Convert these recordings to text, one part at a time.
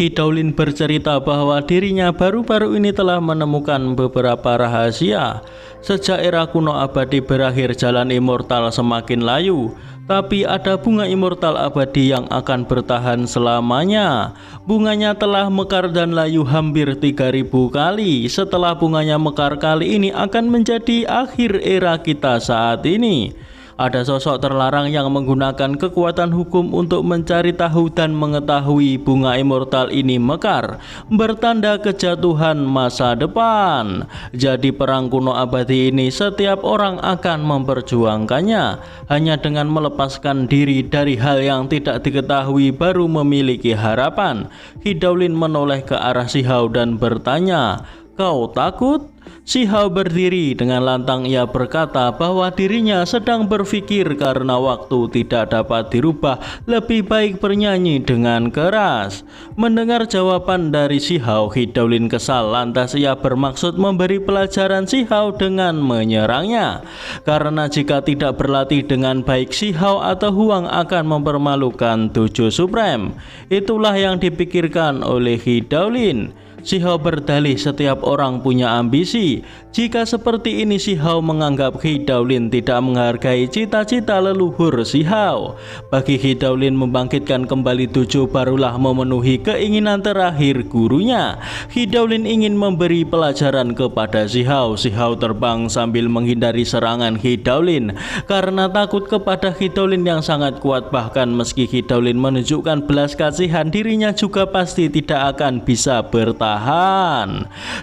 Hidaulin bercerita bahwa dirinya baru-baru ini telah menemukan beberapa rahasia. Sejak era kuno abadi berakhir, jalan immortal semakin layu. Tapi ada bunga immortal abadi yang akan bertahan selamanya. Bunganya telah mekar dan layu hampir 3000 kali. Setelah bunganya mekar kali ini akan menjadi akhir era kita saat ini. Ada sosok terlarang yang menggunakan kekuatan hukum untuk mencari tahu dan mengetahui bunga immortal ini mekar, bertanda kejatuhan masa depan. Jadi perang kuno abadi ini setiap orang akan memperjuangkannya. Hanya dengan melepaskan diri dari hal yang tidak diketahui baru memiliki harapan. Hidaulin menoleh ke arah Shihao dan bertanya, "Kau takut?" Shihao berdiri dengan lantang. Ia berkata bahwa dirinya sedang berpikir karena waktu tidak dapat dirubah, lebih baik bernyanyi dengan keras. Mendengar jawaban dari Shihao, Hidaulin kesal. Lantas ia bermaksud memberi pelajaran Shihao dengan menyerangnya. Karena jika tidak berlatih dengan baik, Shihao atau Huang akan mempermalukan Tujuh Supreme. Itulah yang dipikirkan oleh Hidaulin. Shihao berdalih setiap orang punya ambisi. Jika seperti ini, Shihao menganggap Hidaulin tidak menghargai cita-cita leluhur Shihao. Bagi Hidaulin, membangkitkan kembali Tujuh barulah memenuhi keinginan terakhir gurunya. Hidaulin ingin memberi pelajaran kepada Shihao. Shihao terbang sambil menghindari serangan Hidaulin karena takut kepada Hidaulin yang sangat kuat. Bahkan meski Hidaulin menunjukkan belas kasihan, dirinya juga pasti tidak akan bisa bertahan.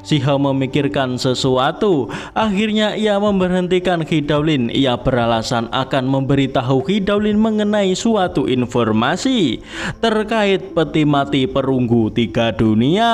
Shihao memikirkan sesuatu. Akhirnya ia memberhentikan Hidaulin. Ia beralasan akan memberitahu Hidaulin mengenai suatu informasi terkait peti mati perunggu 3 dunia.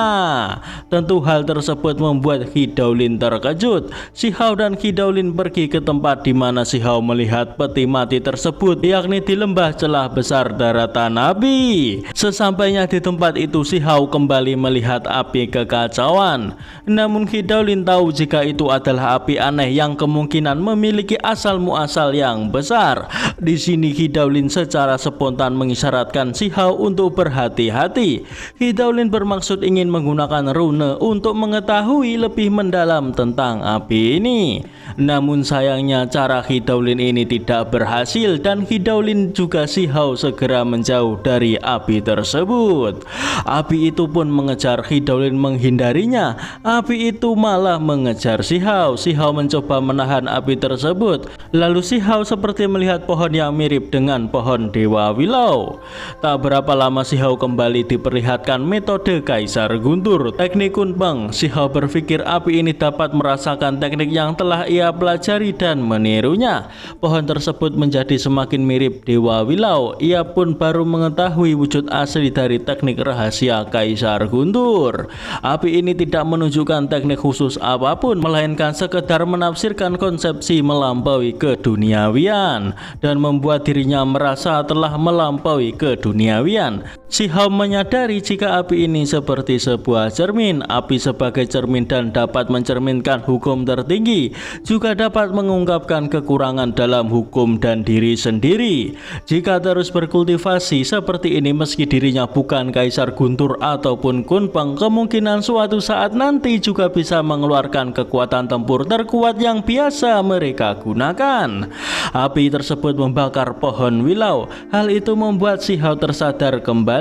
Tentu hal tersebut membuat Hidaulin terkejut. Shihao dan Hidaulin pergi ke tempat di mana Shihao melihat peti mati tersebut, yakni di lembah celah besar daratan Nabi. Sesampainya di tempat itu, Shihao kembali melihat api kekacauan. Namun Hidaulin tahu jika itu adalah api aneh yang kemungkinan memiliki asal muasal yang besar. Di sini Hidaulin secara spontan mengisyaratkan Shihao untuk berhati-hati. Hidaulin bermaksud ingin menggunakan rune untuk mengetahui lebih mendalam tentang api ini. Namun sayangnya cara Hidaulin ini tidak berhasil dan Hidaulin juga Shihao segera menjauh dari api tersebut. Api itu pun mengejar Hidaulin menghindarinya. Api itu malah mengejar Shihao. Shihao mencoba menahan api tersebut. Lalu Shihao seperti melihat pohon yang mirip dengan pohon Dewa Willow. Tak berapa lama Shihao kembali diperlihatkan metode Kaisar Guntur, teknik Kunpeng. Shihao berpikir api ini dapat merasakan teknik yang telah ia pelajari dan menirunya. Pohon tersebut menjadi semakin mirip Dewa Willow. Ia pun baru mengetahui wujud asli dari teknik rahasia Kaisar Guntur. Api ini tidak menunjukkan teknik khusus apapun, melainkan sekedar menafsirkan konsepsi melampaui keduniawian dan membuat dirinya merasa telah melampaui keduniawian. Shihao menyadari jika api ini seperti sebuah cermin. Api sebagai cermin dan dapat mencerminkan hukum tertinggi, juga dapat mengungkapkan kekurangan dalam hukum dan diri sendiri. Jika terus berkultivasi seperti ini, meski dirinya bukan Kaisar Guntur ataupun Kunpeng, kemungkinan suatu saat nanti juga bisa mengeluarkan kekuatan tempur terkuat yang biasa mereka gunakan. Api tersebut membakar pohon Willow. Hal itu membuat Shihao tersadar kembali.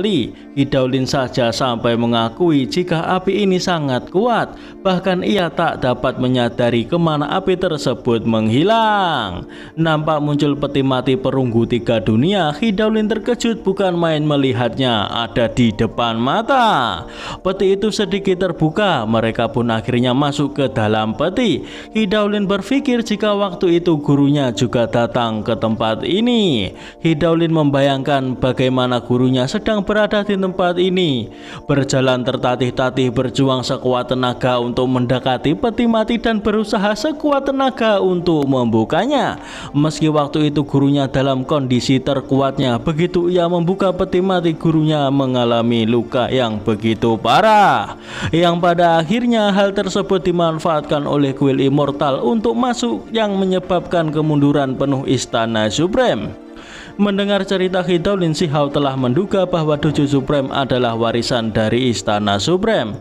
Hidaulin saja sampai mengakui jika api ini sangat kuat. Bahkan ia tak dapat menyadari kemana api tersebut menghilang. Nampak muncul peti mati perunggu 3 dunia. Hidaulin terkejut bukan main melihatnya ada di depan mata. Peti itu sedikit terbuka. Mereka pun akhirnya masuk ke dalam peti. Hidaulin berpikir jika waktu itu gurunya juga datang ke tempat ini. Hidaulin membayangkan bagaimana gurunya sedang berada di tempat ini, berjalan tertatih-tatih, berjuang sekuat tenaga untuk mendekati peti mati dan berusaha sekuat tenaga untuk membukanya. Meski waktu itu gurunya dalam kondisi terkuatnya, begitu ia membuka peti mati, gurunya mengalami luka yang begitu parah, yang pada akhirnya hal tersebut dimanfaatkan oleh kuil immortal untuk masuk, yang menyebabkan kemunduran penuh istana Supreme. Mendengar cerita Hidaulin, Si Hao telah menduga bahwa Dojo Supreme adalah warisan dari Istana Supreme.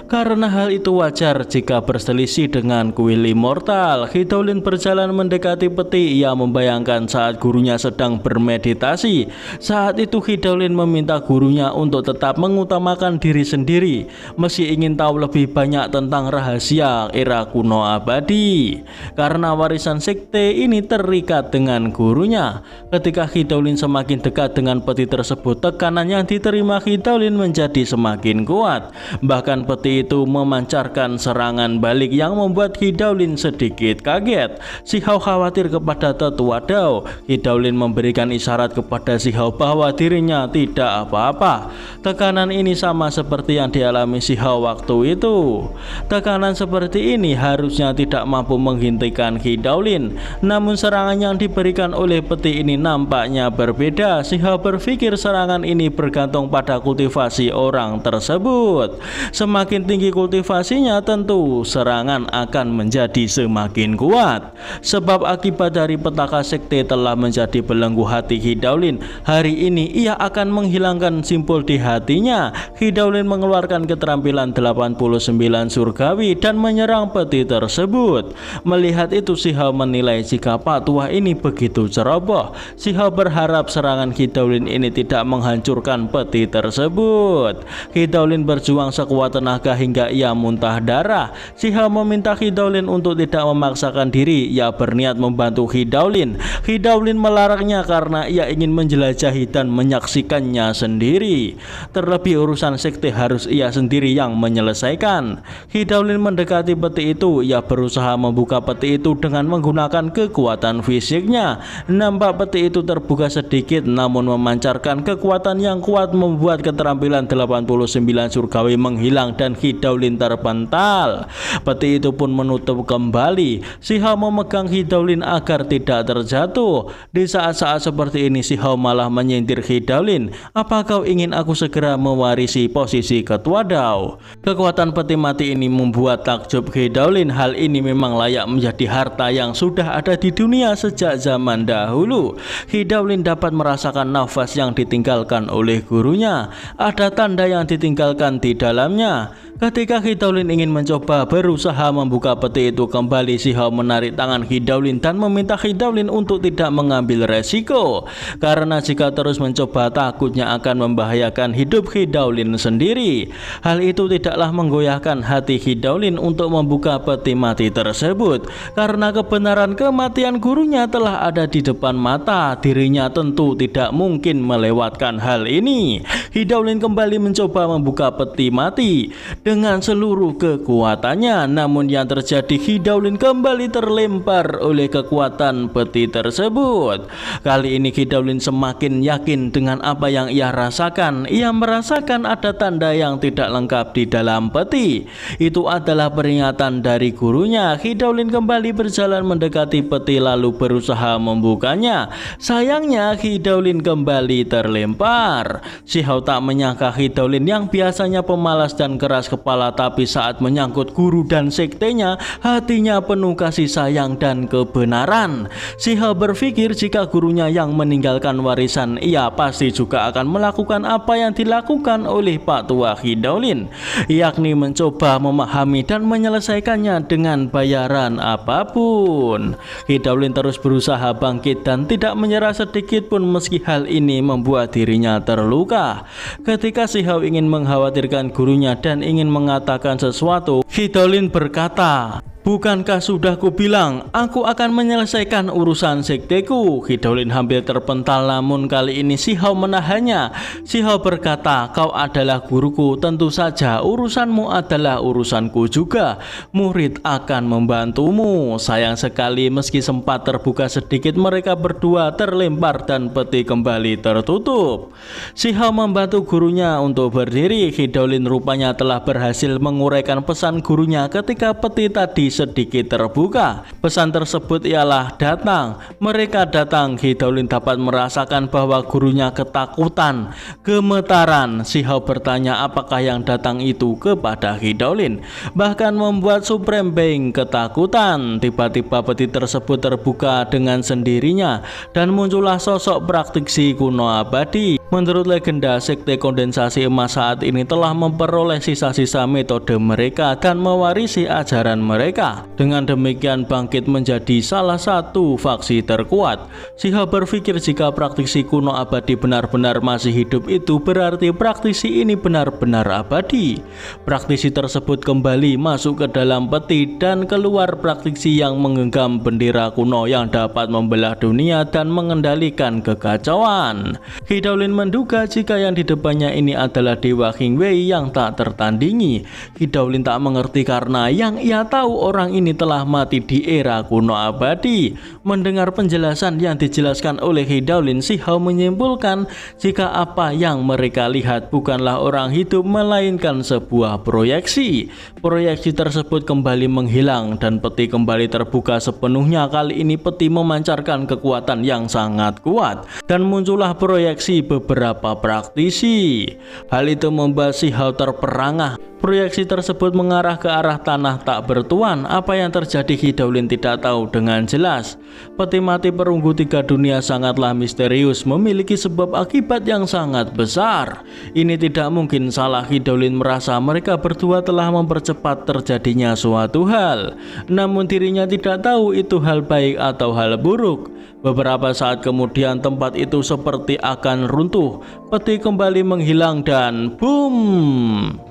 Karena hal itu wajar jika berselisih dengan kuil immortal. Hidaulin berjalan mendekati peti. Ia membayangkan saat gurunya sedang bermeditasi. Saat itu Hidaulin meminta gurunya untuk tetap mengutamakan diri sendiri, meski ingin tahu lebih banyak tentang rahasia era kuno abadi. Karena warisan sekte ini terikat dengan gurunya. Ketika Hidaulin semakin dekat dengan peti tersebut, tekanan yang diterima Hidaulin menjadi semakin kuat. Bahkan peti itu memancarkan serangan balik yang membuat Hidaulin sedikit kaget. Si Hao khawatir kepada tetua Dao. Hidaulin memberikan isyarat kepada Si Hao bahwa dirinya tidak apa-apa. Tekanan ini sama seperti yang dialami Si Hao waktu itu. Tekanan seperti ini harusnya tidak mampu menghentikan Hidaulin. Namun serangan yang diberikan oleh peti ini nampaknya berbeda. Si Hao berpikir serangan ini bergantung pada kultivasi orang tersebut. Semakin tinggi kultivasinya, tentu serangan akan menjadi semakin kuat. Sebab akibat dari petaka sekte telah menjadi belenggu hati Hidaulin. Hari ini ia akan menghilangkan simpul di hatinya. Hidaulin mengeluarkan keterampilan 89 surgawi dan menyerang peti tersebut. Melihat itu, Si Hao menilai jika Pak Tua ini begitu ceroboh. Si Hao berharap serangan Hidaulin ini tidak menghancurkan peti tersebut. Hidaulin berjuang sekuat tenaga hingga ia muntah darah. Si Hao meminta Hidaulin untuk tidak memaksakan diri. Ia berniat membantu Hidaulin. Hidaulin melarangnya karena ia ingin menjelajahi dan menyaksikannya sendiri. Terlebih urusan sekte harus ia sendiri yang menyelesaikan. Hidaulin mendekati peti itu. Ia berusaha membuka peti itu dengan menggunakan kekuatan fisiknya. Nampak peti itu terbuka sedikit namun memancarkan kekuatan yang kuat, membuat keterampilan 89 surgawi menghilang dan Hidaulin terpental. Peti itu pun menutup kembali. Si Hao memegang Hidaulin agar tidak terjatuh. Di saat-saat seperti ini Si Hao malah menyindir Hidaulin, "Apa kau ingin aku segera mewarisi posisi ketua Dao?" Kekuatan peti mati ini membuat takjub Hidaulin. Hal ini memang layak menjadi harta yang sudah ada di dunia sejak zaman dahulu. Hidaulin dapat merasakan nafas yang ditinggalkan oleh gurunya. Ada tanda yang ditinggalkan di dalamnya. Ketika Hidaulin ingin mencoba berusaha membuka peti itu kembali, Si Hao menarik tangan Hidaulin dan meminta Hidaulin untuk tidak mengambil resiko. Karena jika terus mencoba, takutnya akan membahayakan hidup Hidaulin sendiri. Hal itu tidaklah menggoyahkan hati Hidaulin untuk membuka peti mati tersebut. Karena kebenaran kematian gurunya telah ada di depan mata, dirinya tentu tidak mungkin melewatkan hal ini. Hidaulin kembali mencoba membuka peti mati dengan seluruh kekuatannya. Namun yang terjadi, Hidaulin kembali terlempar oleh kekuatan peti tersebut. Kali ini Hidaulin semakin yakin dengan apa yang ia rasakan. Ia merasakan ada tanda yang tidak lengkap di dalam peti. Itu adalah peringatan dari gurunya. Hidaulin kembali berjalan mendekati peti lalu berusaha membukanya. Sayangnya Hidaulin kembali terlempar. Si Hao tak menyangka Hidaulin yang biasanya pemalas dan keras kepala, tapi saat menyangkut guru dan sektenya, hatinya penuh kasih sayang dan kebenaran. Si Hao berpikir jika gurunya yang meninggalkan warisan, ia pasti juga akan melakukan apa yang dilakukan oleh Pak Tua Hidaulin, yakni mencoba memahami dan menyelesaikannya dengan bayaran apapun. Hidaulin terus berusaha bangkit dan tidak menyerah sedikit pun meski hal ini membuat dirinya terluka. Ketika Si Hao ingin mengkhawatirkan gurunya dan ingin mengatakan sesuatu, Hidaulin berkata, "Bukankah sudah kubilang aku akan menyelesaikan urusan sekteku?" Hidaulin hampir terpental, namun kali ini Si Hao menahannya. Si Hao berkata, "Kau adalah guruku, tentu saja urusanmu adalah urusanku juga. Murid akan membantumu." Sayang sekali meski sempat terbuka sedikit, mereka berdua terlempar dan peti kembali tertutup. Si Hao membantu gurunya untuk berdiri. Hidaulin rupanya telah berhasil menguraikan pesan gurunya ketika peti tadi sedikit terbuka. Pesan tersebut ialah datang. Mereka datang. Hidaulin dapat merasakan bahwa gurunya ketakutan, gemetaran. Shihao bertanya apakah yang datang itu kepada Hidaulin, bahkan membuat Supreme Being ketakutan. Tiba-tiba peti tersebut terbuka dengan sendirinya dan muncullah sosok praktisi kuno abadi. Menurut legenda, sekte kondensasi emas saat ini telah memperoleh sisa-sisa metode mereka dan mewarisi ajaran mereka. Dengan demikian bangkit menjadi salah satu faksi terkuat. Shihao berpikir jika praktisi kuno abadi benar-benar masih hidup, itu berarti praktisi ini benar-benar abadi. Praktisi tersebut kembali masuk ke dalam peti dan keluar praktisi yang menggenggam bendera kuno yang dapat membelah dunia dan mengendalikan kekacauan. Hidaulin menduga jika yang di depannya ini adalah Dewa King Wei yang tak tertandingi. Hidaulin tak mengerti karena yang ia tahu orang ini telah mati di era kuno abadi. Mendengar penjelasan yang dijelaskan oleh Hidaulin, Shihao menyimpulkan jika apa yang mereka lihat bukanlah orang hidup melainkan sebuah proyeksi. Proyeksi tersebut kembali menghilang dan peti kembali terbuka sepenuhnya. Kali ini peti memancarkan kekuatan yang sangat kuat dan muncullah proyeksi beberapa praktisi. Hal itu membuat Shihao terperangah. Proyeksi tersebut mengarah ke arah tanah tak bertuan. Apa yang terjadi Hidaulin tidak tahu dengan jelas. Peti mati perunggu tiga dunia sangatlah misterius, memiliki sebab akibat yang sangat besar. Ini tidak mungkin salah. Hidaulin merasa mereka berdua telah mempercepat terjadinya suatu hal, namun dirinya tidak tahu itu hal baik atau hal buruk. Beberapa saat kemudian tempat itu seperti akan runtuh. Peti kembali menghilang dan boom.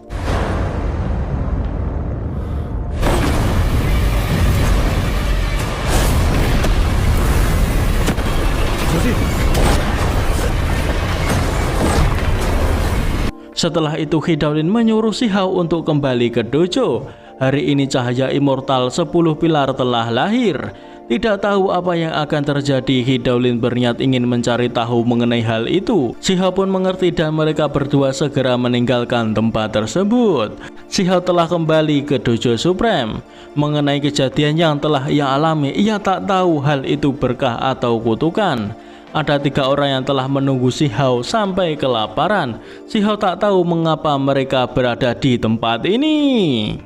Setelah itu Hidaulin menyuruh Shihao untuk kembali ke dojo. Hari ini cahaya immortal 10 pilar telah lahir. Tidak tahu apa yang akan terjadi, Hidaulin berniat ingin mencari tahu mengenai hal itu. Shihao pun mengerti dan mereka berdua segera meninggalkan tempat tersebut. Shihao telah kembali ke dojo Supreme. Mengenai kejadian yang telah ia alami, ia tak tahu hal itu berkah atau kutukan. Ada 3 orang yang telah menunggu Shihao sampai kelaparan. Shihao tak tahu mengapa mereka berada di tempat ini.